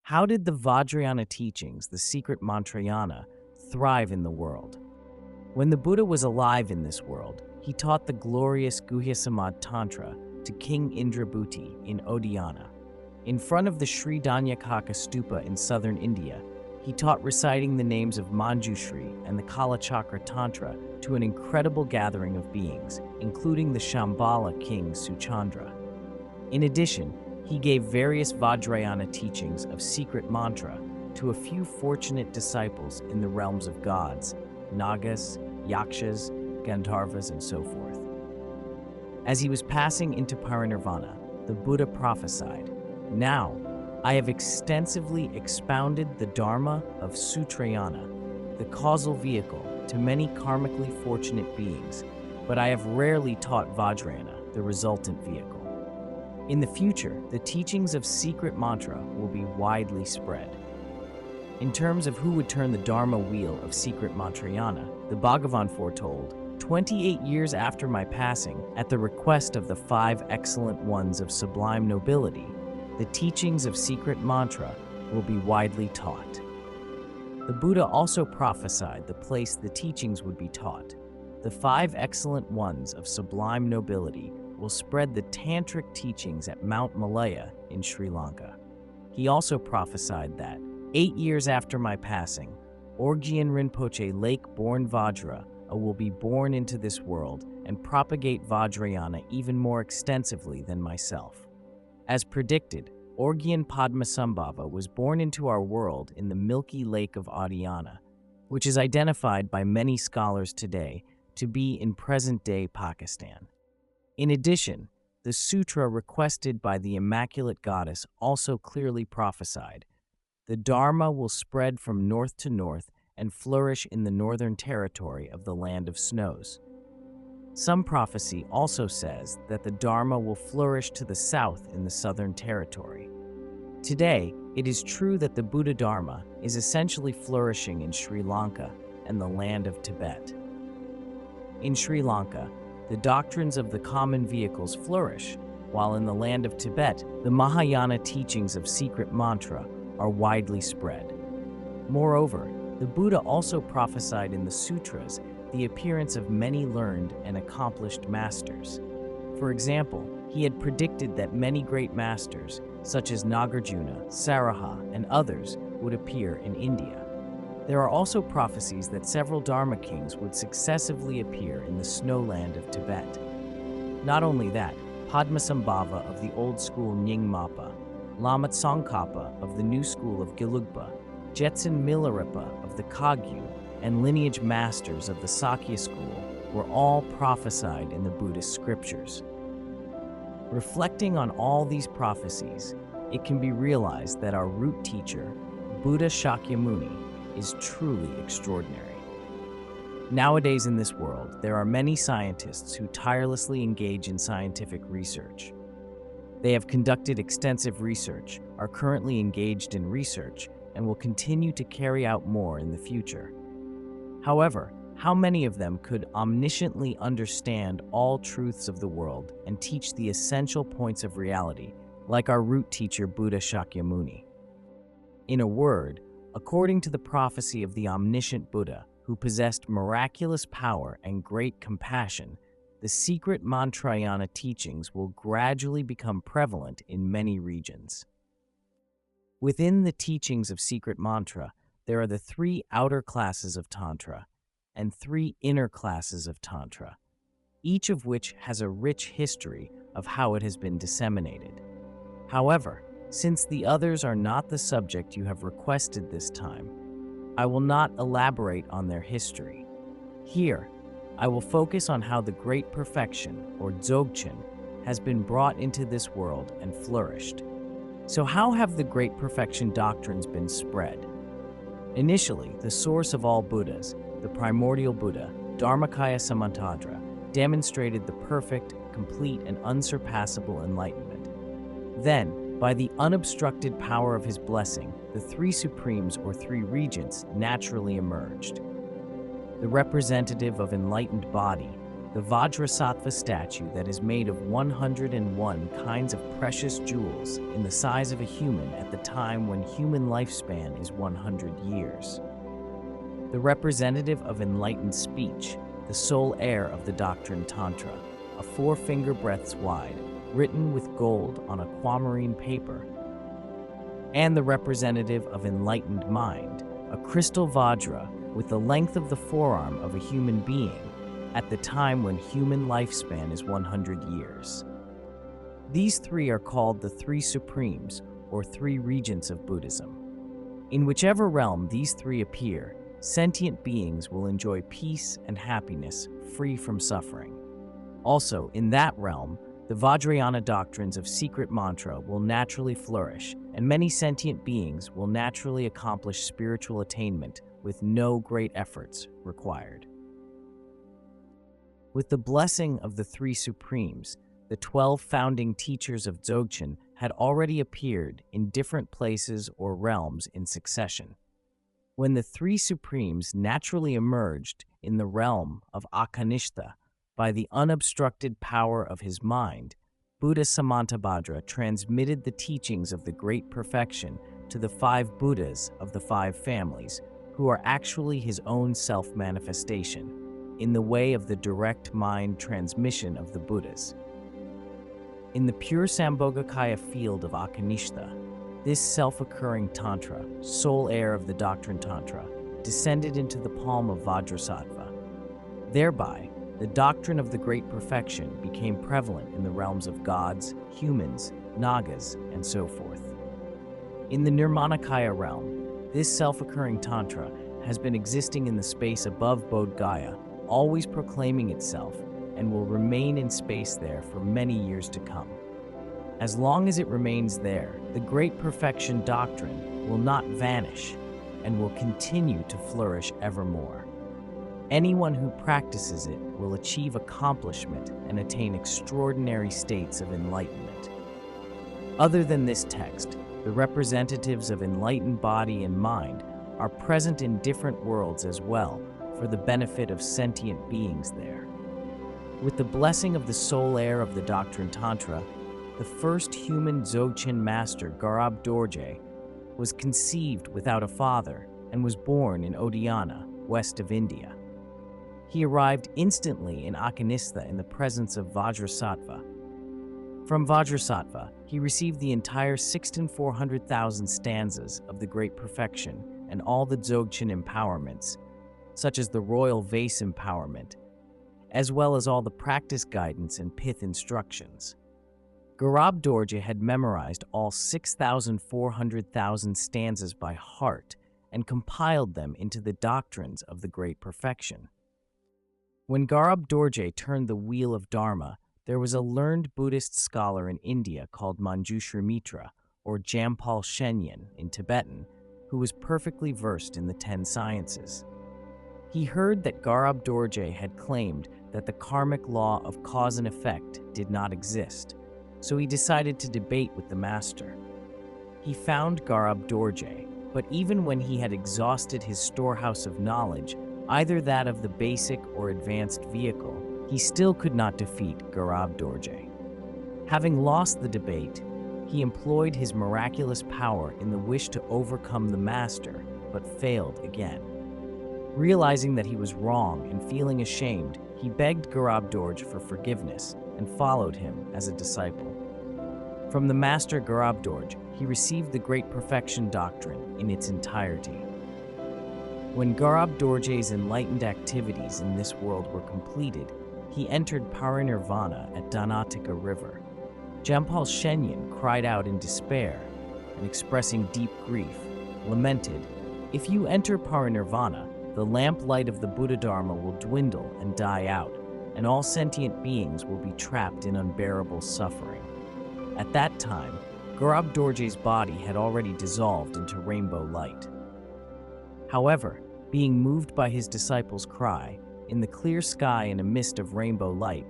How did the Vajrayana teachings, the Secret Mantrayana, thrive in the world? When the Buddha was alive in this world, he taught the glorious Guhyasamaja Tantra to King Indrabhuti in Oddiyana. In front of the Shri Dhanyakataka Stupa in southern India, he taught reciting the names of Manjushri and the Kalachakra Tantra to an incredible gathering of beings, including the Shambhala King Suchandra. In addition, he gave various Vajrayana teachings of secret mantra to a few fortunate disciples in the realms of gods, nagas, yakshas, gandharvas, and so forth. As he was passing into parinirvana, the Buddha prophesied, "Now, I have extensively expounded the dharma of Sutrayana, the causal vehicle, to many karmically fortunate beings, but I have rarely taught Vajrayana, the resultant vehicle. In the future, the teachings of secret mantra will be widely spread." In terms of who would turn the dharma wheel of Secret Mantrayana, the Bhagavan foretold, 28 years after my passing, at the request of the 5 excellent ones of sublime nobility, the teachings of secret mantra will be widely taught. The Buddha also prophesied the place the teachings would be taught. The 5 excellent ones of sublime nobility will spread the tantric teachings at Mount Malaya in Sri Lanka. He also prophesied that 8 years after my passing, Oddiyana Rinpoche lake-born Vajra will be born into this world and propagate Vajrayana even more extensively than myself. As predicted, Oddiyana Padmasambhava was born into our world in the milky lake of Oddiyana, which is identified by many scholars today to be in present-day Pakistan. In addition, the sutra requested by the Immaculate Goddess also clearly prophesied, "The Dharma will spread from north to north and flourish in the northern territory of the land of snows." Some prophecy also says that the Dharma will flourish to the south in the southern territory. Today, it is true that the Buddha Dharma is essentially flourishing in Sri Lanka and the land of Tibet. In Sri Lanka, the doctrines of the common vehicles flourish, while in the land of Tibet, the Mahayana teachings of secret mantra are widely spread. Moreover, the Buddha also prophesied in the sutras the appearance of many learned and accomplished masters. For example, he had predicted that many great masters, such as Nagarjuna, Saraha, and others, would appear in India. There are also prophecies that several Dharma kings would successively appear in the snowland of Tibet. Not only that, Padmasambhava of the old school Nyingmapa, Lamat Tsongkhapa of the new school of Gelugpa, Jetsun Milarepa of the Kagyu, and lineage masters of the Sakya school were all prophesied in the Buddhist scriptures. Reflecting on all these prophecies, it can be realized that our root teacher, Buddha Shakyamuni, is truly extraordinary. Nowadays in this world, there are many scientists who tirelessly engage in scientific research. They have conducted extensive research, are currently engaged in research, and will continue to carry out more in the future. However, how many of them could omnisciently understand all truths of the world and teach the essential points of reality, like our root teacher Buddha Shakyamuni? In a word, according to the prophecy of the omniscient Buddha, who possessed miraculous power and great compassion, the secret Mantrayana teachings will gradually become prevalent in many regions. Within the teachings of secret mantra, there are the 3 outer classes of Tantra and 3 inner classes of Tantra, each of which has a rich history of how it has been disseminated. However, since the others are not the subject you have requested this time, I will not elaborate on their history. Here, I will focus on how the Great Perfection, or Dzogchen, has been brought into this world and flourished. So how have the Great Perfection doctrines been spread? Initially, the source of all Buddhas, the primordial Buddha, Dharmakaya Samantadra, demonstrated the perfect, complete, and unsurpassable enlightenment. Then, by the unobstructed power of his blessing, the 3 supremes or 3 regents naturally emerged. The representative of enlightened body, the Vajrasattva statue that is made of 101 kinds of precious jewels in the size of a human at the time when human lifespan is 100 years. The representative of enlightened speech, the sole heir of the doctrine Tantra, a 4-finger breadths wide, written with gold on aquamarine paper, and the representative of enlightened mind, a crystal Vajra with the length of the forearm of a human being at the time when human lifespan is 100 years. These three are called the Three Supremes, or Three Regents of Buddhism. In whichever realm these three appear, sentient beings will enjoy peace and happiness free from suffering. Also, in that realm, the Vajrayana doctrines of secret mantra will naturally flourish, and many sentient beings will naturally accomplish spiritual attainment with no great efforts required. With the blessing of the Three Supremes, the 12 founding teachers of Dzogchen had already appeared in different places or realms in succession. When the Three Supremes naturally emerged in the realm of Akanishta by the unobstructed power of his mind, Buddha Samantabhadra transmitted the teachings of the Great Perfection to the 5 Buddhas of the 5 families, who are actually his own self-manifestation, in the way of the direct mind transmission of the Buddhas. In the pure Sambhogakaya field of Akanishta, this self-occurring Tantra, sole heir of the doctrine Tantra, descended into the palm of Vajrasattva. Thereby, the doctrine of the Great Perfection became prevalent in the realms of gods, humans, nagas, and so forth. In the Nirmanakaya realm, this self-occurring Tantra has been existing in the space above Bodh Gaya, always proclaiming itself, and will remain in space there for many years to come. As long as it remains there, the Great Perfection doctrine will not vanish and will continue to flourish evermore. Anyone who practices it will achieve accomplishment and attain extraordinary states of enlightenment. Other than this text, the representatives of enlightened body and mind are present in different worlds as well for the benefit of sentient beings there. With the blessing of the sole heir of the doctrine Tantra, the first human Dzogchen master, Garab Dorje, was conceived without a father and was born in Oddiyana, west of India. He arrived instantly in Akanistha in the presence of Vajrasattva. From Vajrasattva, he received the entire 6,400,000 stanzas of the Great Perfection and all the Dzogchen empowerments, such as the Royal Vase empowerment, as well as all the practice guidance and pith instructions. Garab Dorje had memorized all 6,400,000 stanzas by heart and compiled them into the doctrines of the Great Perfection. When Garab Dorje turned the wheel of Dharma, there was a learned Buddhist scholar in India called Manjushri Mitra, or Jampal Shenyan in Tibetan, who was perfectly versed in the 10 sciences. He heard that Garab Dorje had claimed that the karmic law of cause and effect did not exist, so he decided to debate with the master. He found Garab Dorje, but even when he had exhausted his storehouse of knowledge, either that of the basic or advanced vehicle, he still could not defeat Garab Dorje. Having lost the debate, he employed his miraculous power in the wish to overcome the master, but failed again. Realizing that he was wrong and feeling ashamed, he begged Garab Dorje for forgiveness and followed him as a disciple. From the master Garab Dorje, he received the Great Perfection doctrine in its entirety. When Garab Dorje's enlightened activities in this world were completed, he entered parinirvana at Dhanatika River. Jampal Shenyan cried out in despair and, expressing deep grief, lamented, "If you enter parinirvana, the lamplight of the Buddha Dharma will dwindle and die out, and all sentient beings will be trapped in unbearable suffering." At that time, Garab Dorje's body had already dissolved into rainbow light. However, being moved by his disciples' cry, in the clear sky in a mist of rainbow light,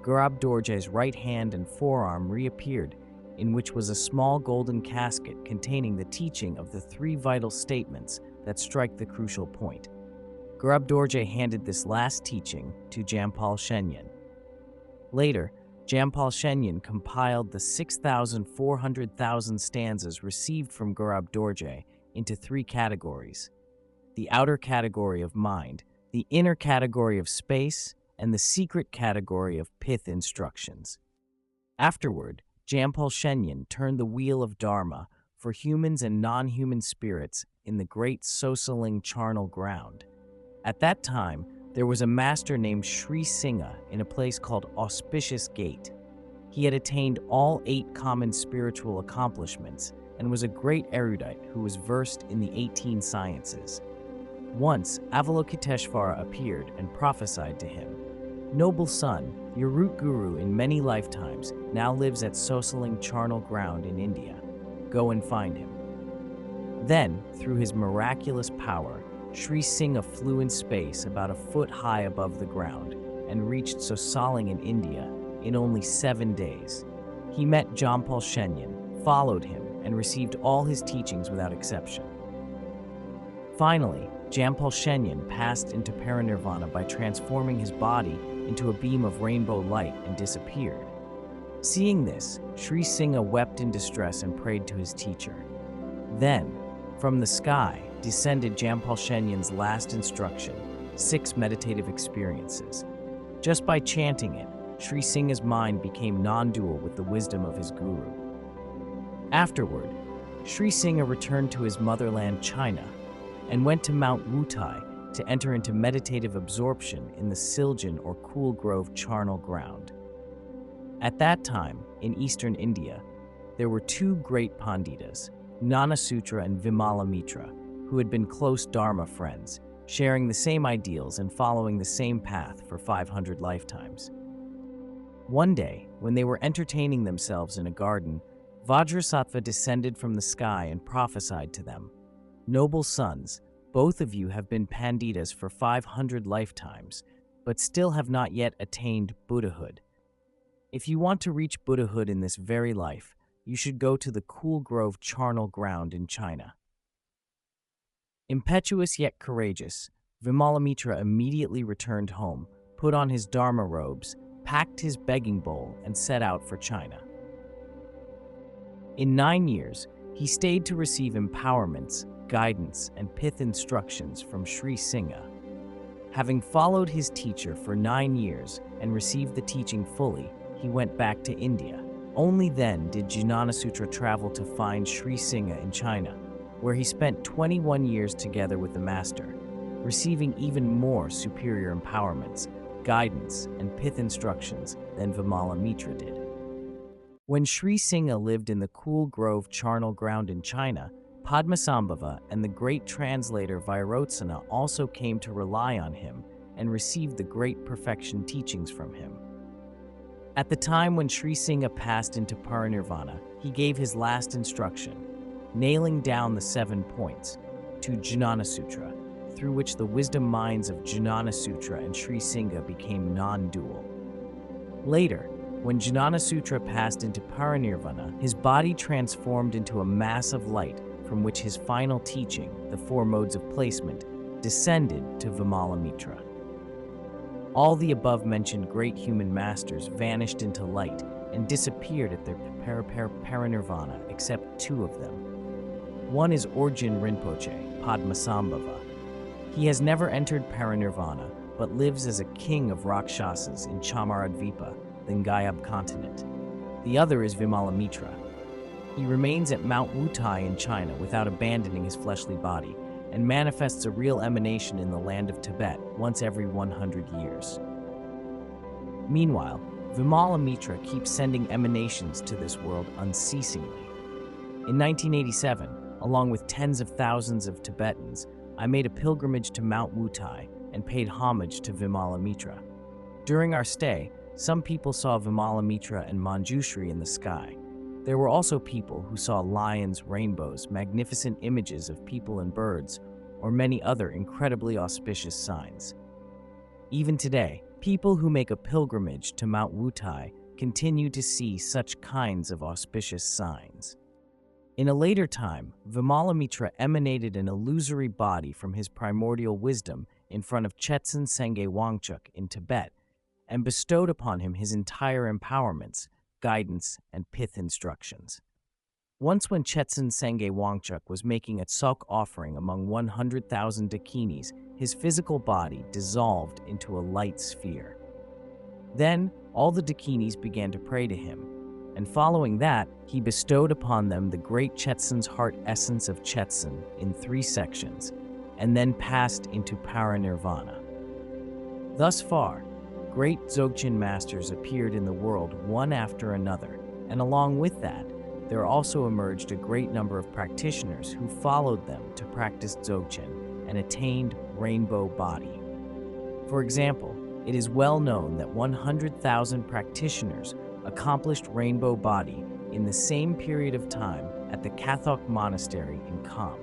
Garab Dorje's right hand and forearm reappeared, in which was a small golden casket containing the teaching of the 3 vital statements that strike the crucial point. Gurab Dorje handed this last teaching to Jampal Shenyan. Later, Jampal Shenyan compiled the 6,400,000 stanzas received from Gurab Dorje into three categories: the outer category of mind, the inner category of space, and the secret category of pith instructions. Afterward, Jampal Shenyan turned the wheel of Dharma for humans and non-human spirits in the great Sosaling charnel ground. At that time, there was a master named Sri Singha in a place called Auspicious Gate. He had attained all 8 common spiritual accomplishments and was a great erudite who was versed in the 18 sciences. Once, Avalokiteshvara appeared and prophesied to him, "Noble son, your root guru in many lifetimes now lives at Sosaling charnel ground in India. Go and find him." Then, through his miraculous power, Sri Singha flew in space about a foot high above the ground and reached Sosaling in India in only 7 days. He met Jampal Shenyan, followed him, and received all his teachings without exception. Finally, Jampal Shenyan passed into parinirvana by transforming his body into a beam of rainbow light and disappeared. Seeing this, Sri Singha wept in distress and prayed to his teacher. Then, from the sky, descended Jampal Shenyan's last instruction, 6 meditative experiences. Just by chanting it, Sri Singha's mind became non-dual with the wisdom of his guru. Afterward, Sri Singha returned to his motherland, China, and went to Mount Wutai to enter into meditative absorption in the Siljan or Cool Grove charnel ground. At that time, in eastern India, there were 2 great Panditas, Gnanasutra and Vimalamitra, who had been close Dharma friends, sharing the same ideals and following the same path for 500 lifetimes. One day, when they were entertaining themselves in a garden, Vajrasattva descended from the sky and prophesied to them, "Noble sons, both of you have been Panditas for 500 lifetimes, but still have not yet attained Buddhahood. If you want to reach Buddhahood in this very life, you should go to the Cool Grove charnel ground in China." Impetuous yet courageous, Vimalamitra immediately returned home, put on his Dharma robes, packed his begging bowl, and set out for China. In 9 years, he stayed to receive empowerments, guidance, and pith instructions from Sri Singha. Having followed his teacher for 9 years and received the teaching fully, he went back to India. Only then did Gnanasutra travel to find Sri Singha in China, where he spent 21 years together with the master, receiving even more superior empowerments, guidance, and pith instructions than Vimalamitra did. When Sri Singha lived in the Cool Grove charnel ground in China, Padmasambhava and the great translator Vairotsana also came to rely on him and received the great perfection teachings from him. At the time when Sri Singha passed into parinirvana, he gave his last instruction, nailing down the 7 points, to Gnanasutra, through which the wisdom minds of Gnanasutra and Sri Singha became non-dual. Later, when Gnanasutra passed into parinirvana, his body transformed into a mass of light from which his final teaching, the 4 modes of placement, descended to Vimalamitra. All the above-mentioned great human masters vanished into light and disappeared at their parinirvana, except 2 of them. One is Orjin Rinpoche, Padmasambhava. He has never entered parinirvana, but lives as a king of Rakshasas in Chamaradvipa, the Ngayab continent. The other is Vimalamitra. He remains at Mount Wutai in China without abandoning his fleshly body, and manifests a real emanation in the land of Tibet once every 100 years. Meanwhile, Vimalamitra keeps sending emanations to this world unceasingly. In 1987, along with tens of thousands of Tibetans, I made a pilgrimage to Mount Wutai and paid homage to Vimalamitra. During our stay, some people saw Vimalamitra and Manjushri in the sky. There were also people who saw lions, rainbows, magnificent images of people and birds, or many other incredibly auspicious signs. Even today, people who make a pilgrimage to Mount Wutai continue to see such kinds of auspicious signs. In a later time, Vimalamitra emanated an illusory body from his primordial wisdom in front of Chetsen Sengye Wangchuk in Tibet and bestowed upon him his entire empowerments, guidance, and pith instructions. Once when Chetsen Sengye Wangchuk was making a tsok offering among 100,000 dakinis, his physical body dissolved into a light sphere. Then all the dakinis began to pray to him, and following that, he bestowed upon them the great Chetsen's heart essence of Chetsen in 3 sections, and then passed into parinirvana. Thus far, great Dzogchen masters appeared in the world one after another, and along with that, there also emerged a great number of practitioners who followed them to practice Dzogchen and attained rainbow body. For example, it is well known that 100,000 practitioners accomplished rainbow body in the same period of time at the Kathok Monastery in Kham.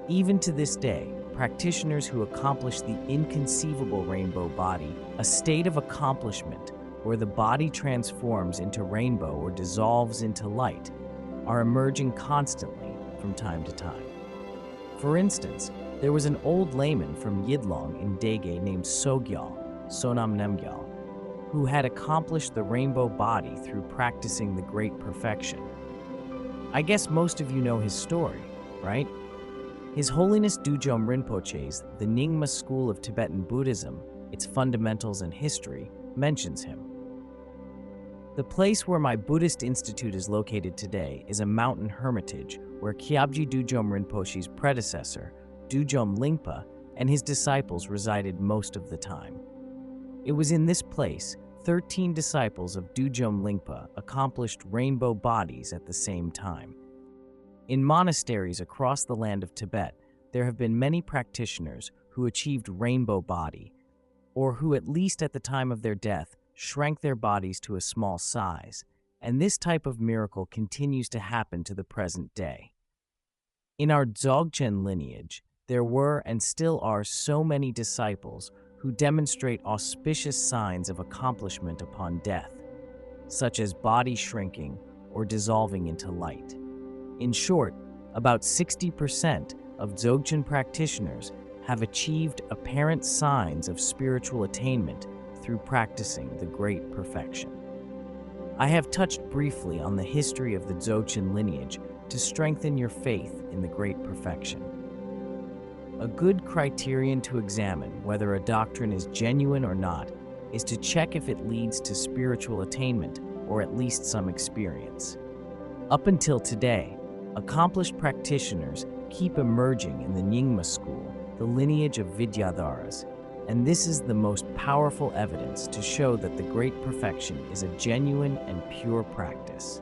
Even to this day, practitioners who accomplish the inconceivable rainbow body, a state of accomplishment where the body transforms into rainbow or dissolves into light, are emerging constantly from time to time. For instance, there was an old layman from Yidlong in Dege named Sogyal, Sonam Nemgyal, who had accomplished the rainbow body through practicing the great perfection. I guess most of you know his story, right? His Holiness Dujom Rinpoche's The Nyingma School of Tibetan Buddhism, its fundamentals and history, mentions him. The place where my Buddhist institute is located today is a mountain hermitage where Kyabji Dujom Rinpoche's predecessor, Dujom Lingpa, and his disciples resided most of the time. It was in this place 13 disciples of Dujom Lingpa accomplished rainbow bodies at the same time. In monasteries across the land of Tibet, there have been many practitioners who achieved rainbow body, or who at least at the time of their death shrank their bodies to a small size, and this type of miracle continues to happen to the present day. In our Dzogchen lineage, there were and still are so many disciples who demonstrate auspicious signs of accomplishment upon death, such as body shrinking or dissolving into light. In short, about 60% of Dzogchen practitioners have achieved apparent signs of spiritual attainment through practicing the great perfection. I have touched briefly on the history of the Dzogchen lineage to strengthen your faith in the great perfection. A good criterion to examine whether a doctrine is genuine or not is to check if it leads to spiritual attainment or at least some experience. Up until today, accomplished practitioners keep emerging in the Nyingma school, the lineage of Vidyadharas, and this is the most powerful evidence to show that the great perfection is a genuine and pure practice.